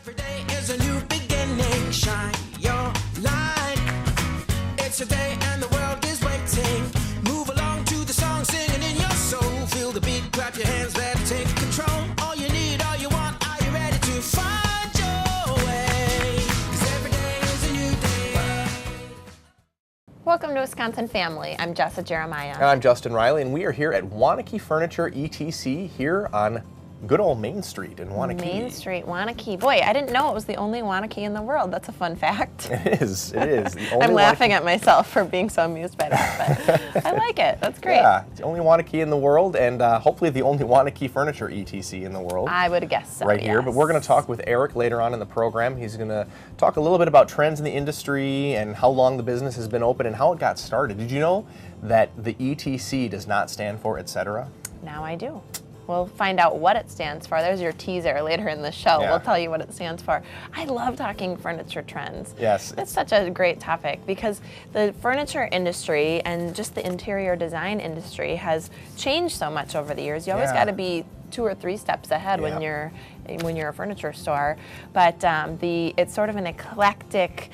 Every day is a new beginning. Shine your light. It's a day and the world is waiting. Move along to the song, singing in your soul. Feel the beat, clap your hands, let it take control. All you need, all you want, are you ready to find your way? 'Cause every day is a new day. Welcome to Wisconsin Family. I'm Jessa Jeremiah. And I'm Justin Riley, and we are here at Wanakee Furniture ETC here on good old Main Street in Wanakee. Main Street, Wanakee. Boy, I didn't know it was the only Wanakee in the world. That's a fun fact. It is. It is. The only I'm laughing at myself for being so amused by that, but I like it. That's great. Yeah, it's the only Wanakee in the world, and hopefully the only Wanakee Furniture ETC in the world. I would guess so, right here. yes. But we're going to talk with Eric later on in the program. He's going to talk a little bit about trends in the industry and how long the business has been open and how it got started. Did you know that the ETC does not stand for et cetera? Now I do. We'll find out what it stands for. There's your teaser later in the show. Yeah. We'll tell you what it stands for. I love talking furniture trends. Yes. It's such a great topic because the furniture industry and just the interior design industry has changed so much over the years. You always Yeah. got to be 2 or 3 steps ahead Yeah. when you're a furniture store. But it's sort of an eclectic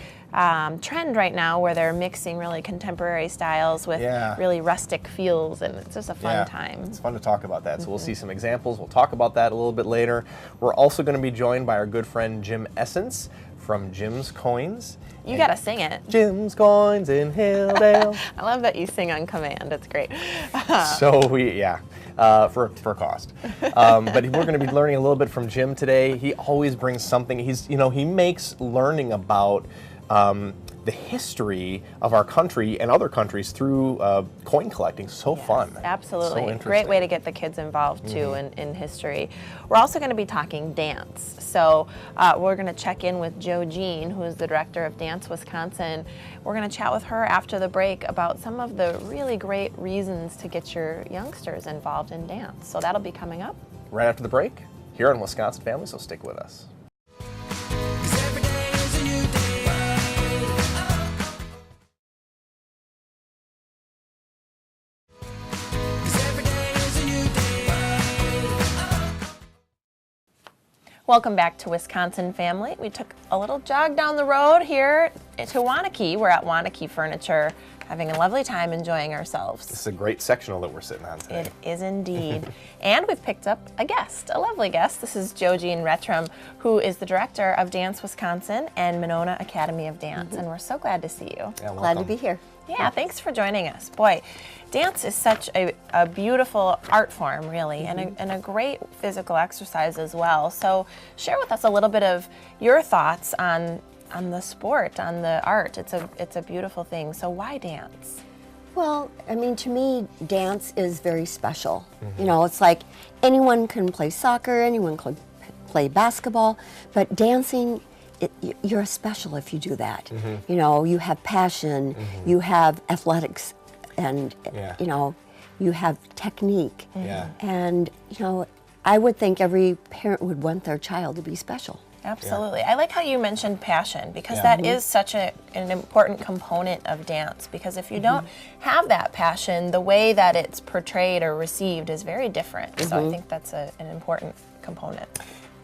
trend right now where they're mixing really contemporary styles with Yeah. really rustic feels, and it's just a fun time. It's fun to talk about that. So we'll see some examples. We'll talk about that a little bit later. We're also going to be joined by our good friend Jim Essence from Jim's Coins. You gotta sing it. Jim's Coins in Hilldale. I love that you sing on command. It's great. So for cost. But we're going to be learning a little bit from Jim today. He always brings something. He makes learning about the history of our country and other countries through coin collecting so fun. Absolutely. So interesting. Great way to get the kids involved too in history. We're also going to be talking dance. So we're going to check in with Jo Jean, who is the director of Dance Wisconsin. We're going to chat with her after the break about some of the really great reasons to get your youngsters involved in dance. So that'll be coming up Right after the break here on Wisconsin Family, so stick with us. 'Cause every day is a new day. Welcome back to Wisconsin Family. We took a little jog down the road here to Wanakee. We're at Wanakee Furniture, having a lovely time enjoying ourselves. This is a great sectional that we're sitting on today. It is indeed. And we've picked up a guest, a lovely guest. This is Jo Jean Retram, who is the director of Dance Wisconsin and Monona Academy of Dance. And we're so glad to see you. Yeah, Glad to welcome. be here. Yeah, thanks for joining us. Boy, dance is such a beautiful art form, really, and a great physical exercise as well. So share with us a little bit of your thoughts on the sport, on the art. It's a beautiful thing. So why dance? Well, I mean, to me, dance is very special. You know, it's like anyone can play soccer, anyone can play basketball, but dancing, you're special if you do that. You know, you have passion, you have athletics, and you know, you have technique. Yeah. And you know, I would think every parent would want their child to be special. Absolutely. I like how you mentioned passion, because that is such an important component of dance, because if you don't have that passion, the way that it's portrayed or received is very different. So I think that's an important component.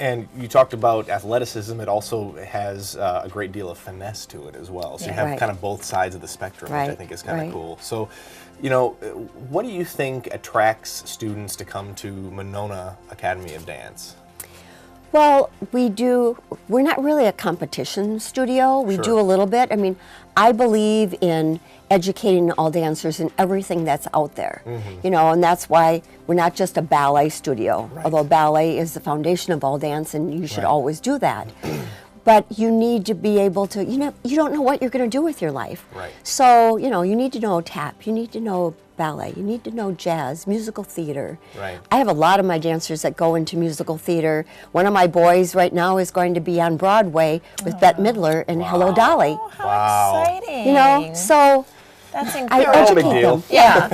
And you talked about athleticism. It also has a great deal of finesse to it as well. So you have Right. kind of both sides of the spectrum, which I Right, think is kind of right. cool. So, you know, what do you think attracts students to come to Monona Academy of Dance? Well, we're not really a competition studio. We Sure. do a little bit. I mean, I believe in educating all dancers in everything that's out there. You know, and that's why we're not just a ballet studio, Right. although ballet is the foundation of all dance and you should Right. always do that. But you need to be able to, you don't know what you're going to do with your life. Right. So, you know, you need to know tap, you need to know ballet, you need to know jazz, musical theater. Right. I have a lot of my dancers that go into musical theater. One of my boys right now is going to be on Broadway with Bette Midler and Hello Dolly. Oh, how Wow. exciting. You know, so That's I incredible. educate big deal. them. Yeah,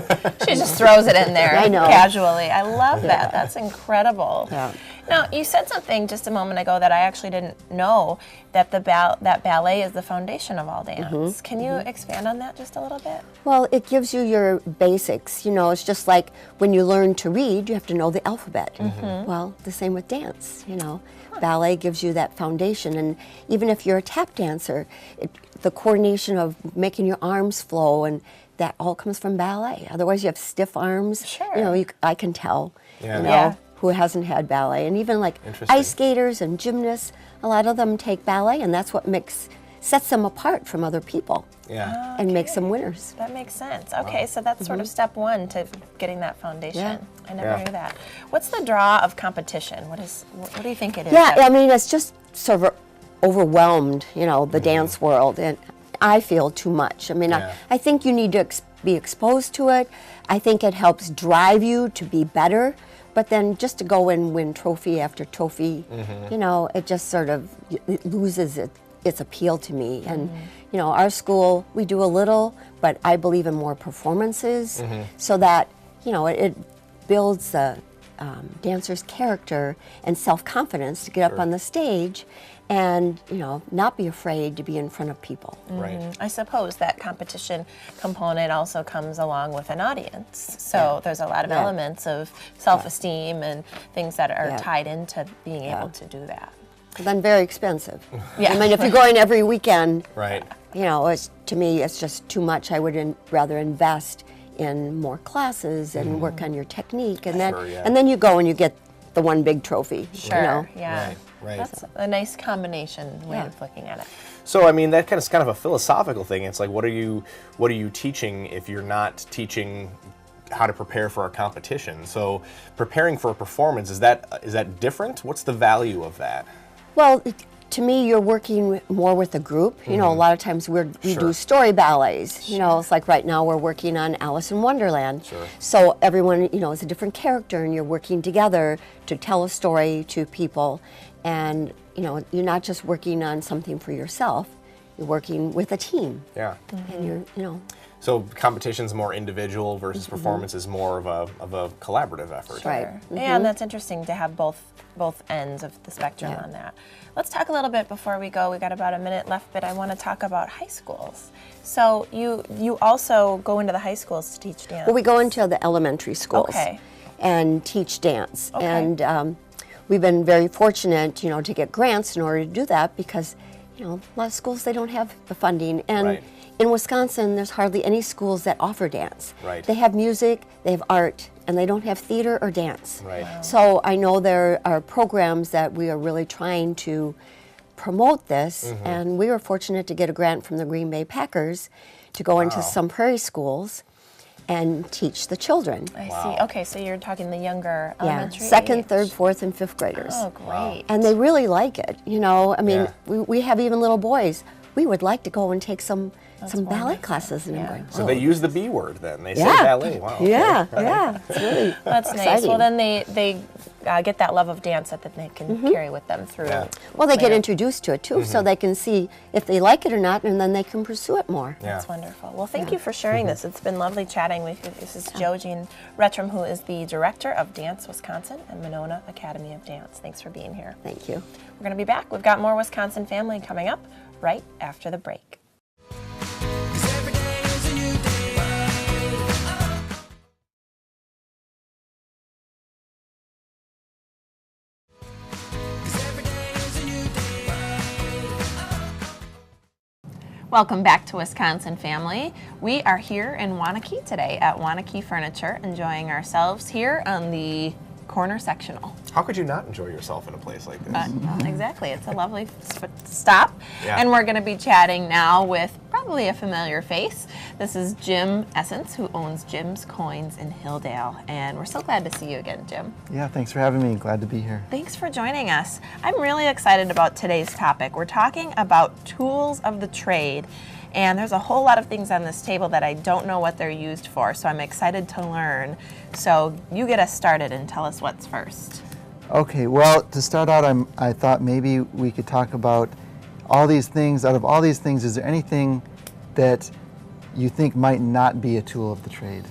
she just throws it in there I know. casually. I love that. That's incredible. Yeah. Now, you said something just a moment ago that I actually didn't know, that that ballet is the foundation of all dance. Can you expand on that just a little bit? Well, it gives you your basics. You know, it's just like when you learn to read, you have to know the alphabet. Well, the same with dance, you know. Ballet gives you that foundation, and even if you're a tap dancer, the coordination of making your arms flow, and that all comes from ballet. Otherwise, you have stiff arms. Sure. You know, I can tell, Yeah. you know, Yeah. who hasn't had ballet. And even like Interesting. ice skaters and gymnasts, a lot of them take ballet, and that's what sets them apart from other people Yeah. and makes them winners. That makes sense. Okay, so that's sort of step one to getting that foundation. Yeah. I never Yeah. knew that. What's the draw of competition? What do you think it is? Yeah, I mean, it's just sort of overwhelmed, you know, the dance world, and I feel too much. I mean, Yeah. I think you need to be exposed to it. I think it helps drive you to be better, but then just to go and win trophy after trophy, you know, it just sort of it loses its appeal to me. And, you know, our school, we do a little, but I believe in more performances so that, you know, it builds the dancer's character and self-confidence to get up on the stage and, you know, not be afraid to be in front of people. Right. I suppose that competition component also comes along with an audience. So there's a lot of Yeah. elements of self-esteem and things that are Yeah. tied into being Yeah. able to do that. But then very expensive. Yeah. I mean, if you're going every weekend, Right. you know, to me, it's just too much. I would rather invest in more classes and work on your technique, and Sure, yeah. then you go and you get the one big trophy. Sure. You know? Yeah. Right, right. That's a nice combination way Yeah. of looking at it. So I mean, that kind of a philosophical thing. It's like, what are you teaching if you're not teaching how to prepare for a competition? So preparing for a performance, is that different? What's the value of that? Well, to me, you're working more with a group. You know, a lot of times we Sure. do story ballets. You know, it's like right now we're working on Alice in Wonderland. Sure. So everyone, you know, is a different character, and you're working together to tell a story to people. And, you know, you're not just working on something for yourself, you're working with a team. Yeah. And you're, you know, So competition's more individual versus performance is more of a collaborative effort. Right. Yeah, and that's interesting to have both ends of the spectrum Yeah. on that. Let's talk a little bit before we go. We got about a minute left, but I want to talk about high schools. So you also go into the high schools to teach dance. well, we go into the elementary schools Okay. and teach dance. Okay. And we've been very fortunate, you know, to get grants in order to do that because, you know, a lot of schools, they don't have the funding. And Right. in Wisconsin, there's hardly any schools that offer dance. Right. They have music, they have art, and they don't have theater or dance. Right. So I know there are programs that we are really trying to promote this, and we were fortunate to get a grant from the Green Bay Packers to go into some prairie schools and teach the children. I see. Okay, so you're talking the younger Yeah, elementary second, age. third, fourth, and fifth graders. Oh, great. And they really like it. You know, I mean, Yeah. we have even little boys. We would like to go and take some ballet wonderful. classes, and I'm Yeah. going, So "Oh." they use the B word then. They say Yeah. ballet. Wow. Yeah, yeah, it's really That's nice. exciting. Well, then they get that love of dance that they can carry with them through. Yeah. Well, they get later. introduced to it too, so they can see if they like it or not, and then they can pursue it more. Yeah. That's wonderful. Well, thank you for sharing this. It's been lovely chatting with you. This is Jo Jean Retram, who is the director of Dance Wisconsin and Monona Academy of Dance. Thanks for being here. Thank you. We're going to be back. We've got more Wisconsin Family coming up right after the break. 'Cause every day is a new day. Welcome back to Wisconsin Family. We are here in Waunakee today at Waunakee Furniture, enjoying ourselves here on the corner sectional. How could you not enjoy yourself in a place like this? Well, exactly. It's a lovely stop. Yeah. And we're going to be chatting now with probably a familiar face. This is Jim Essence, who owns Jim's Coins in Hilldale. And we're so glad to see you again, Jim. Yeah, thanks for having me. Glad to be here. Thanks for joining us. I'm really excited about today's topic. We're talking about tools of the trade. And there's a whole lot of things on this table that I don't know what they're used for, so I'm excited to learn. So you get us started and tell us what's first. Okay, well, to start out, I thought maybe we could talk about all these things. Out of all these things, is there anything that you think might not be a tool of the trade?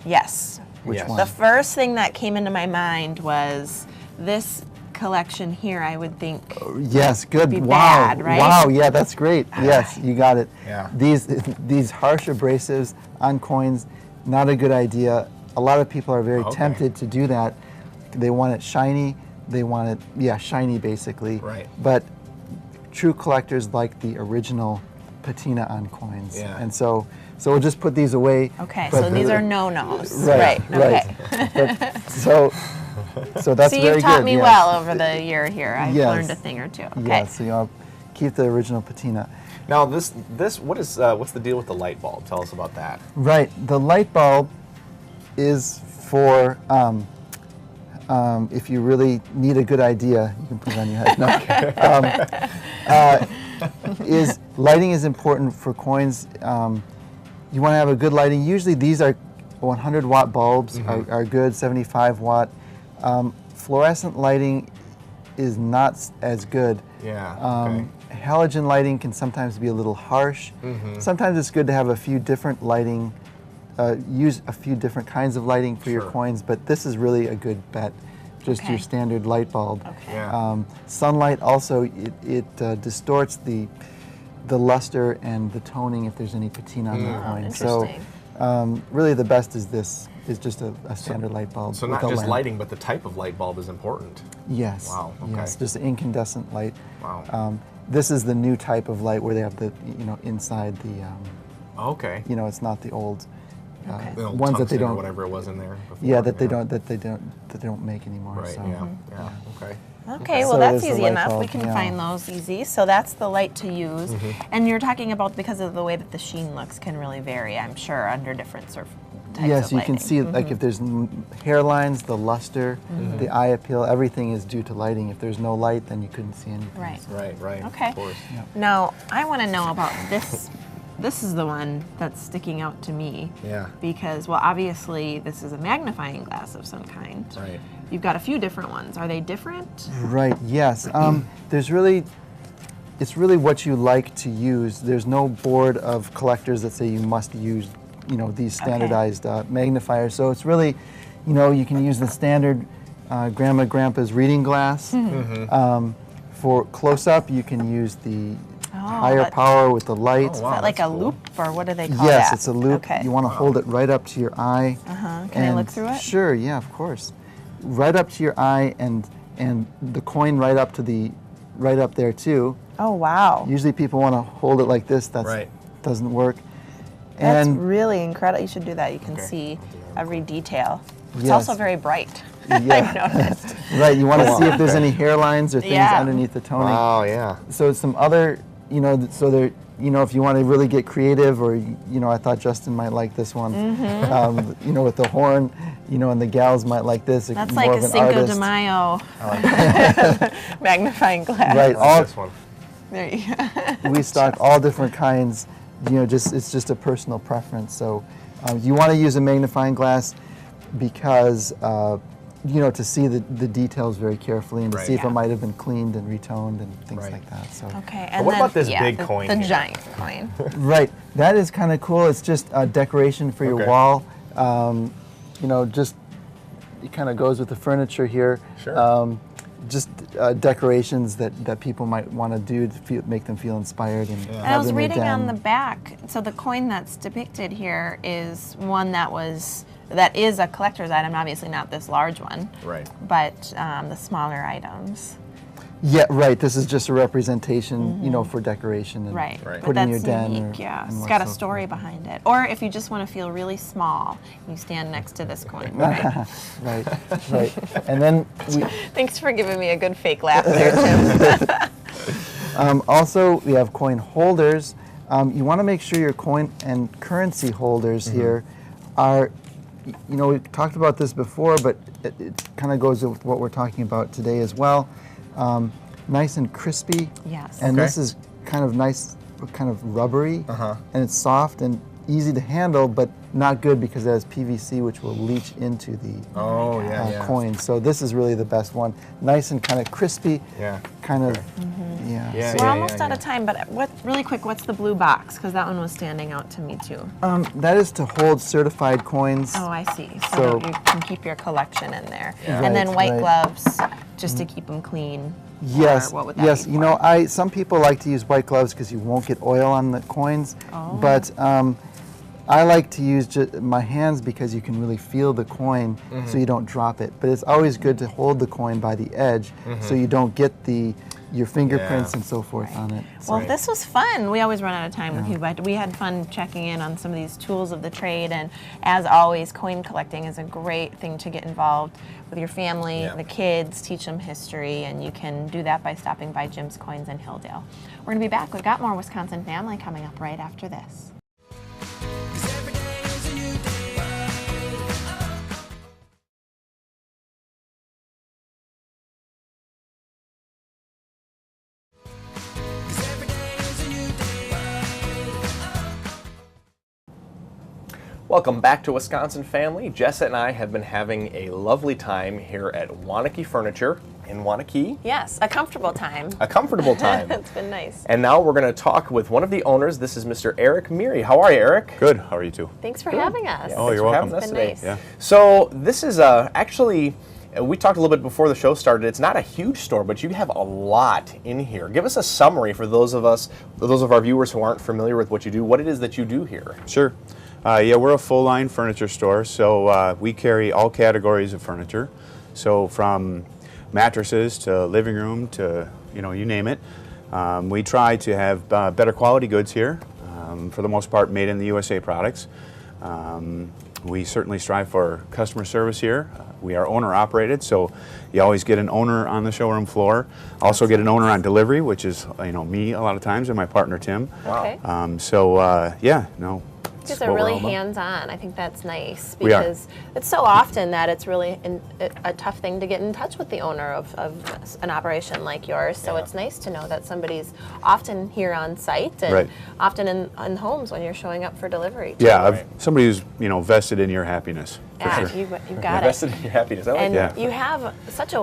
Yes. Which Yes. one? The first thing that came into my mind was this collection here, I would think. Yes, good. Be Wow. bad, right? Wow, yeah, that's great. Yes, you got it. Yeah. These harsh abrasives on coins, not a good idea. A lot of people are very tempted to do that. They want it shiny. They want it, yeah, shiny basically. Right. But true collectors like the original patina on coins. Yeah. And so we'll just put these away. Okay, but so these are no-nos. Right, Okay. But, so that's So very you've taught good, me yes. well over the year here. I've Yes. learned a thing or two. Okay. Yeah, so you want to keep the original patina. Now this what's the deal with the light bulb? Tell us about that. Right, the light bulb is for if you really need a good idea, you can put it on your head. No. Lighting is important for coins. You want to have a good lighting. Usually these are 100 watt bulbs are good, 75 watt. Fluorescent lighting is not as good. Yeah. Halogen lighting can sometimes be a little harsh. Sometimes it's good to have a few different lighting, use a few different kinds of lighting for your Sure. coins, but this is really a good bet. Just Okay. your standard light bulb. Okay. Yeah. Sunlight also, it distorts the luster and the toning if there's any patina on the coin. So Interesting. really the best is this, is just a standard light bulb. So with not a just lamp. lighting, but the type of light bulb is important. Yes. Wow, okay. Yes, just incandescent light. Wow. This is the new type of light where they have the, inside the, Okay. it's not the old The old ones that they tungsten or don't. whatever it was in there before. Yeah, that they don't make anymore. Right. So. Yeah. Yeah. Okay. Okay, well So that's there's the easy light enough. We bulb, can yeah. find those easy. So that's the light to use. And you're talking about because of the way that the sheen looks can really vary, I'm sure, under different types Yes, of you lighting. can see like if there's hairlines, the luster, the eye appeal, everything is due to lighting. If there's no light, then you couldn't see anything. Right. Right. Right. Okay. Of course. Now, I want to know about this. This is the one that's sticking out to me. Yeah. Because, well, obviously, this is a magnifying glass of some kind. Right. You've got a few different ones. Are they different? Right. Yes. It's really what you like to use. There's no board of collectors that say you must use, these standardized magnifiers. So it's really, you can use the standard Grandma Grandpa's reading glass. For close up, you can use the higher that- power with the light. Oh, Is wow, that like that's a cool. loop, or what do they call Yes, that? it's a loop. Okay. You want to hold it right up to your eye. Can I look through it? Sure, yeah, of course. Right up to your eye, and the coin right up there too. Oh, wow. Usually people want to hold it like this. That Right. doesn't work. That's And really incredible. You should do that. You can Okay. see every detail. It's Yes. also very bright. I've yeah, noticed. right. You want to see if there's any hairlines or things Yeah. underneath the toning. Wow. Yeah. So some other, so there, if you want to really get creative, or I thought Justin might like this one. With the horn, and the gals might like this. That's more like of a an Cinco de artist. Mayo magnifying glass. Right. I like this one. There you go. We stock all different kinds. It's just a personal preference. So you want to use a magnifying glass because to see the details very carefully and to Right. see if Yeah. it might have been cleaned and retoned and things Right. like that. So Okay. And what then, about this yeah, big the, coin The here? giant coin. right, that is kind of cool. It's just a decoration for your Okay. wall. Just it kind of goes with the furniture here. Sure. Just decorations that people might want to do to make them feel inspired and And I have was in their reading on den. the back, so the coin that's depicted here is one that is a collector's item, obviously not this large one, Right. but the smaller items. Yeah, right. This is just a representation, for decoration and Right. Right. put But in your that's den. unique, or, yeah. and It's more got a so. story behind it. Or if you just want to feel really small, you stand next to this coin. Right? Right, right. And then Thanks for giving me a good fake laugh there, Tim. also we have coin holders. You want to make sure your coin and currency holders here are, we talked about this before, but it kind of goes with what we're talking about today as well. Nice and crispy. Yes. And Okay. this is kind of nice, kind of rubbery, Uh-huh. and it's soft and easy to handle, but not good because it has PVC, which will leach into the Oh yeah. coin. So this is really the best one. Nice and kind of crispy. Yeah. Kind of, Yeah, yeah. We're almost out of time, but really quick, what's the blue box? Because that one was standing out to me too. That is to hold certified coins. Oh, I see. So So- you can keep your collection in there. Yeah. And then Right, white right. gloves just to keep them clean? Yes, Or what would that yes. be You for? know, some people like to use white gloves because you won't get oil on the coins. Oh. But I like to use my hands because you can really feel the coin, so you don't drop it. But it's always good to hold the coin by the edge, so you don't get your fingerprints and so forth on it. Well, this was fun. We always run out of time with you, but we had fun checking in on some of these tools of the trade. And as always, coin collecting is a great thing to get involved with your family, the kids, teach them history, and you can do that by stopping by Jim's Coins in Hilldale. We're going to be back. We've got more Wisconsin Family coming up right after this. 'Cause every day is a new day. 'Cause every day is a new day. Welcome back to Wisconsin Family. Jessa and I have been having a lovely time here at Waunakee Furniture in Waunakee. Yes, a comfortable time. A comfortable time. It's been nice. And now we're going to talk with one of the owners. This is Mr. Eric Meary. How are you, Eric? Good. How are you two? Thanks for having us. Yeah, Oh, thanks you're for welcome. having us It's been today. nice. Yeah. So this is actually, we talked a little bit before the show started. It's not a huge store, but you have a lot in here. Give us a summary for those of our viewers who aren't familiar with what you do. What it is that you do here? Sure. Yeah, we're a full-line furniture store, so we carry all categories of furniture. So from mattresses to living room to, you name it. We try to have better quality goods here, for the most part made in the USA products. We certainly strive for customer service here. We are owner-operated, so you always get an owner on the showroom floor. Also get an owner on delivery, which is me a lot of times, and my partner Tim. Wow. Yeah, You it's guys are what we're really all about. hands-on. I think that's nice We are. because it's so often that it's really a tough thing to get in touch with the owner of an operation like yours. So it's nice to know that somebody's often here on site and Right. often in homes when you're showing up for delivery. too. Yeah, Right. somebody who's vested in your happiness. For Yeah, sure. you've got it. Invested in your happiness. I like And that. Yeah. you have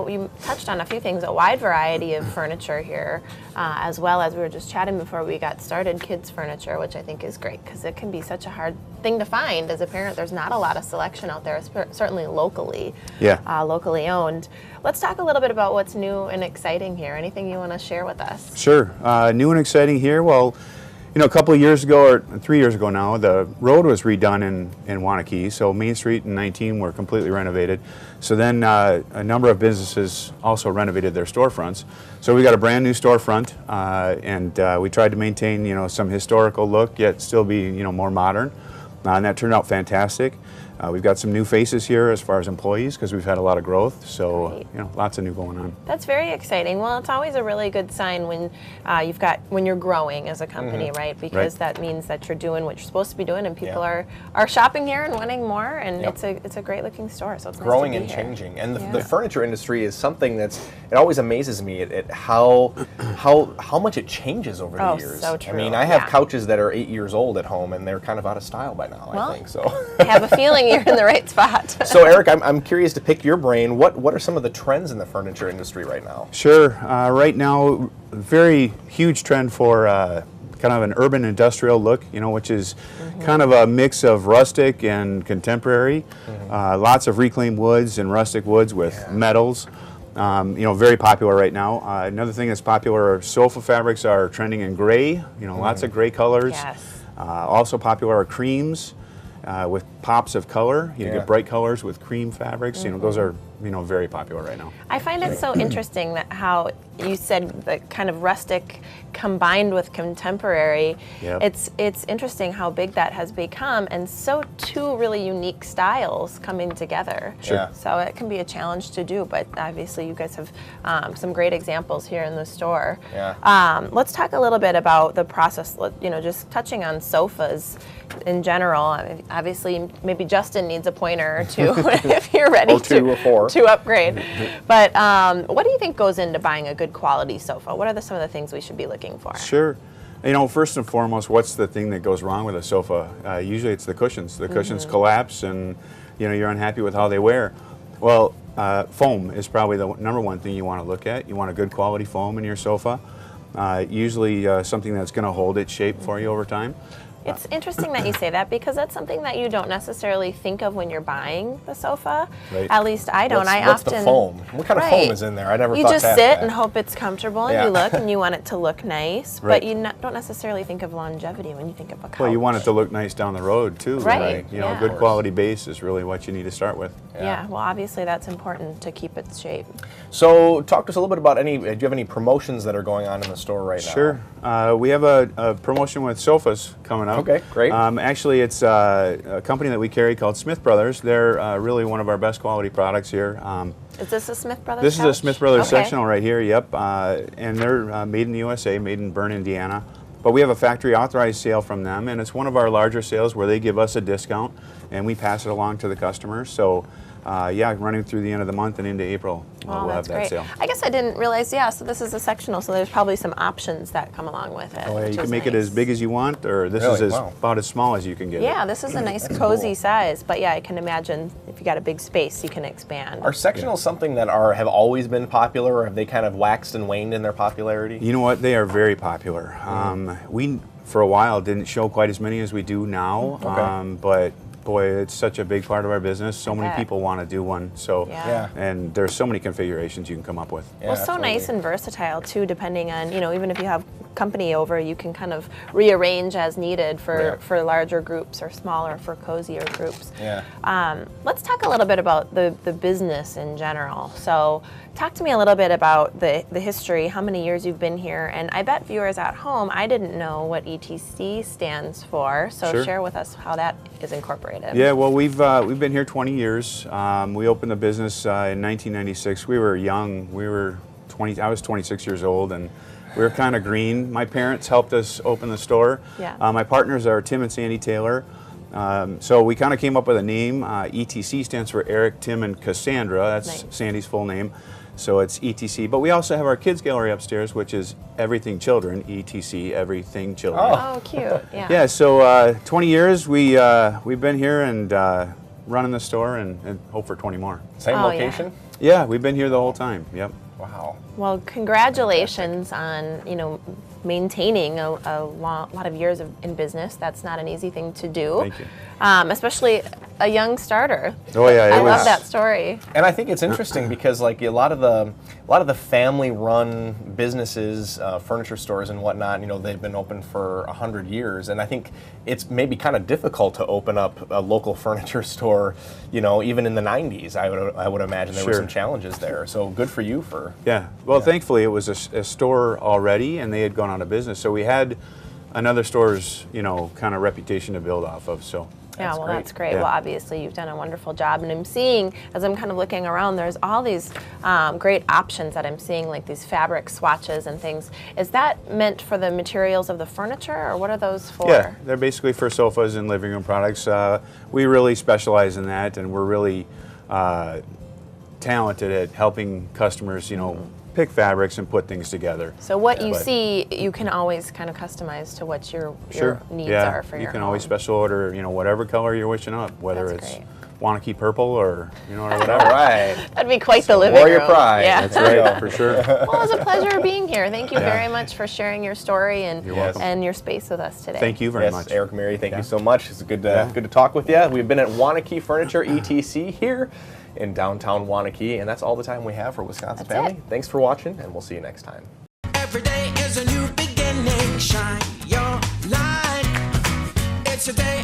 you touched on a few things, a wide variety of furniture here, as well as we were just chatting before we got started, kids furniture, which I think is great because it can be such a hard thing to find as a parent. There's not a lot of selection out there, certainly locally, Yeah. locally owned. Let's talk a little bit about what's new and exciting here. Anything you want to share with us? Sure. New and exciting here. Well, a couple of years ago, or 3 years ago now, the road was redone in Waunakee. So Main Street and 19 were completely renovated. So then a number of businesses also renovated their storefronts. So we got a brand new storefront, and we tried to maintain, some historical look, yet still be, more modern. And that turned out fantastic. We've got some new faces here as far as employees because we've had a lot of growth. So, Great. lots of new going on. That's very exciting. Well, it's always a really good sign when when you're growing as a company, right? Because that means that you're doing what you're supposed to be doing, and people are shopping here and wanting more. And it's a great looking store. So it's Growing nice and to be here. changing, and the furniture industry is something it always amazes me at how much it changes over Oh, the years. so I true. mean, I have Yeah. couches that are 8 years old at home, and they're kind of out of style by now. Well, I think so. I have a feeling you're in the right spot. So, Eric, I'm curious to pick your brain. What are some of the trends in the furniture industry right now? Sure. Right now, very huge trend for kind of an urban industrial look, which is kind of a mix of rustic and contemporary. Lots of reclaimed woods and rustic woods with metals. Very popular right now. Another thing that's popular are sofa fabrics are trending in gray. Lots of gray colors. Yes. Also popular are creams. With pops of color, you Yeah. get bright colors with cream fabrics. Those are very popular right now. I find it so interesting that how you said the kind of rustic combined with contemporary. Yep. It's interesting how big that has become, and so two really unique styles coming together. Sure. Yeah. So it can be a challenge to do, but obviously you guys have some great examples here in the store. Yeah. Let's talk a little bit about the process. Just touching on sofas in general. I mean, obviously, maybe Justin needs a pointer or two if you're ready Or two or four. to upgrade. But what do you think goes into buying a good quality sofa? What are some of the things we should be looking for? Sure. First and foremost, what's the thing that goes wrong with a sofa? Usually it's the cushions. The cushions collapse and, you're unhappy with how they wear. Well, foam is probably the number one thing you want to look at. You want a good quality foam in your sofa. Usually something that's going to hold its shape for you over time. It's interesting that you say that because that's something that you don't necessarily think of when you're buying the sofa. Right. At least I don't. What's the foam? What kind of foam is in there? I never You thought just past sit that. and hope it's comfortable, and Yeah. you look and you want it to look nice, Right. but you don't necessarily think of longevity when you think of a couch. Well, you want it to look nice down the road too. Right, You know, yeah. a good quality base is really what you need to start with. Yeah, well, obviously that's important to keep its shape. So, talk to us a little bit about do you have any promotions that are going on in the store right now? Sure. We have a promotion with sofas coming up. Okay, great. Actually, it's a company that we carry called Smith Brothers. They're really one of our best quality products here. Is this a Smith Brothers This is a couch? Smith Brothers Okay. sectional right here, yep. And they're made in the USA, made in Bern, Indiana. But we have a factory authorized sale from them, and it's one of our larger sales where they give us a discount and we pass it along to the customers. So, yeah, running through the end of the month and into April, Oh, we'll have that's that great. sale. I guess I didn't realize, yeah, so this is a sectional, so there's probably some options that come along with it. Oh, yeah, which you can is make it nice. as big as you want, or this Really? is Wow. about as small as you can get Yeah, it. this is a nice That's cozy cool. size, but yeah, I can imagine if you got a big space, you can expand. Are sectionals something that have always been popular, or have they kind of waxed and waned in their popularity? You know what? They are very popular. We, for a while, didn't show quite as many as we do now, Okay. but boy, it's such a big part of our business. So many bet. people want to do one. So, Yeah. and there's so many configurations you can come up with. Yeah, Well, so nice absolutely. and versatile too, depending on, even if you have company over, you can kind of rearrange as needed for, Right. for larger groups or smaller for cozier groups. Yeah. Let's talk a little bit about the business in general. So talk to me a little bit about the history, how many years you've been here, and I bet viewers at home, I didn't know what ETC stands for, so Sure. share with us how that is incorporated. Yeah, well, we've been here 20 years. We opened the business in 1996. We were young. I was 26 years old, and we were kind of green. My parents helped us open the store. Yeah. My partners are Tim and Sandy Taylor. So we kind of came up with a name. ETC stands for Eric, Tim, and Cassandra. That's Nice. Sandy's full name. So it's ETC. But we also have our kids gallery upstairs, which is Everything Children, ETC, Everything Children. Oh, cute. Yeah. Yeah, so 20 years we've been here and running the store and hope for 20 more. Same Oh, yeah. location? Yeah, we've been here the whole time. Yep. Wow. Well, congratulations on, maintaining a lot of years in business. That's not an easy thing to do. Thank you. Especially a young starter. Oh yeah, I love that story. And I think it's interesting because like a lot of the family-run businesses, furniture stores and whatnot, they've been open for 100 years, and I think it's maybe kind of difficult to open up a local furniture store, even in the 90s. I would imagine there were Sure. some challenges there. So good for you for. Yeah. Well, thankfully it was a store already, and they had gone out of business, so we had another store's kind of reputation to build off of. So. Yeah, well, great. that's great. Yeah. Well, obviously, you've done a wonderful job. And I'm seeing, as I'm kind of looking around, there's all these great options that I'm seeing, like these fabric swatches and things. Is that meant for the materials of the furniture, or what are those for? Yeah, they're basically for sofas and living room products. We really specialize in that, and we're really talented at helping customers, pick fabrics and put things together. So what you But- see, you can always kind of customize to what your Sure. needs yeah. are for your You can always home. special order, whatever color you're wishing up, whether That's it's great. Wanna-Key purple or or whatever. All right. That'd be quite the living Warrior room. pride. Yeah. That's right, for sure. Well, it was a pleasure being here. Thank you Yeah. very much for sharing your story and You're welcome. and your space with us today. Thank you very Yes, much. Eric, Mary, thank Yeah. you so much. It's good to Yeah. good to talk with you. We've been at Wanakee Furniture ETC here in downtown Wanakee, and that's all the time we have for Wisconsin That's Family. it. Thanks for watching, and we'll see you next time. Every day is a new beginning. Shine your light. It's a day